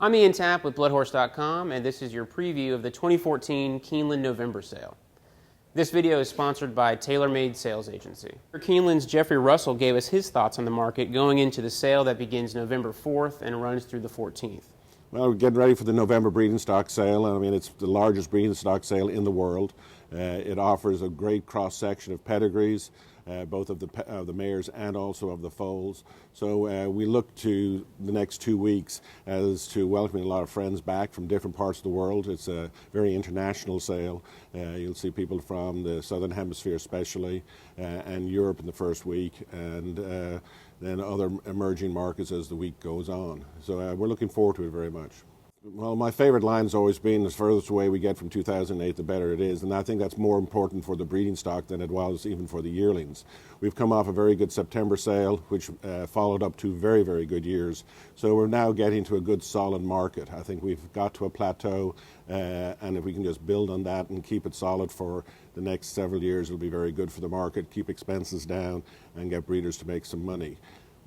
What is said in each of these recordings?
I'm Ian Tapp with Bloodhorse.com, and this is your preview of the 2014 Keeneland November sale. This video is sponsored by TaylorMade Sales Agency. Keeneland's Geoffrey Russell gave us his thoughts on the market going into the sale that begins November 4th and runs through the 14th. Well, we're getting ready for the November breeding stock sale. I mean, it's the largest breeding stock sale in the world. It offers a great cross-section of pedigrees, both of the mares and also of the foals. So we look to the next 2 weeks as to welcoming a lot of friends back from different parts of the world. It's a very international sale. You'll see people from the Southern Hemisphere especially, and Europe in the first week, and then other emerging markets as the week goes on. So we're looking forward to it very much. Well, my favorite line has always been, the furthest away we get from 2008, the better it is. And I think that's more important for the breeding stock than it was even for the yearlings. We've come off a very good September sale, which followed up 2 very, very good years. So we're now getting to a good solid market. I think we've got to a plateau, and if we can just build on that and keep it solid for the next several years, it'll be very good for the market, keep expenses down, and get breeders to make some money.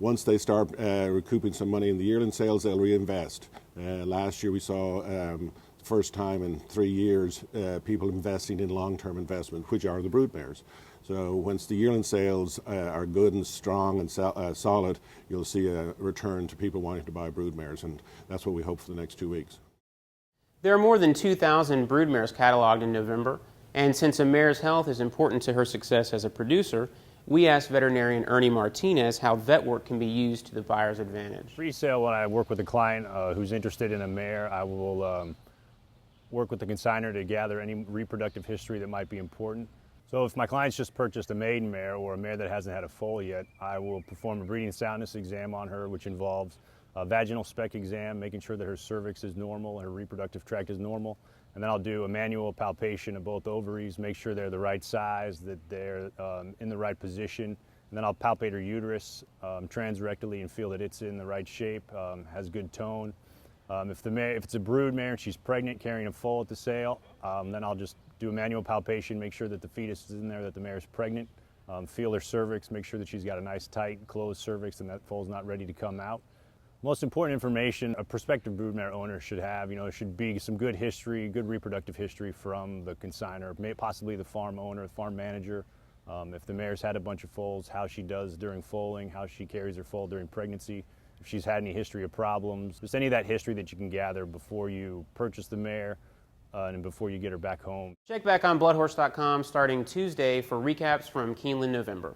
Once they start recouping some money in the yearling sales, they'll reinvest. Last year we saw the first time in 3 years people investing in long-term investment, which are the broodmares. So once the yearling sales are good and strong and solid, you'll see a return to people wanting to buy broodmares, and that's what we hope for the next 2 weeks. There are more than 2,000 broodmares cataloged in November, and since a mare's health is important to her success as a producer, we asked veterinarian Ernie Martinez how vet work can be used to the buyer's advantage. Pre-sale, when I work with a client who's interested in a mare, I will work with the consignor to gather any reproductive history that might be important. So if my client's just purchased a maiden mare or a mare that hasn't had a foal yet, I will perform a breeding soundness exam on her, which involves a vaginal spec exam, making sure that her cervix is normal and her reproductive tract is normal. And then I'll do a manual palpation of both ovaries, make sure they're the right size, that they're in the right position. And then I'll palpate her uterus transrectally and feel that it's in the right shape, has good tone. If it's a brood mare and she's pregnant, carrying a foal at the sale, then I'll just do a manual palpation, make sure that the fetus is in there, that the mare is pregnant, feel her cervix, make sure that she's got a nice tight closed cervix and that foal's not ready to come out. Most important information a prospective broodmare owner should have, it should be some good history, good reproductive history from the consignor, possibly the farm owner, the farm manager. If the mare's had a bunch of foals, how she does during foaling, how she carries her foal during pregnancy, if she's had any history of problems, just any of that history that you can gather before you purchase the mare and before you get her back home. Check back on Bloodhorse.com starting Tuesday for recaps from Keeneland November.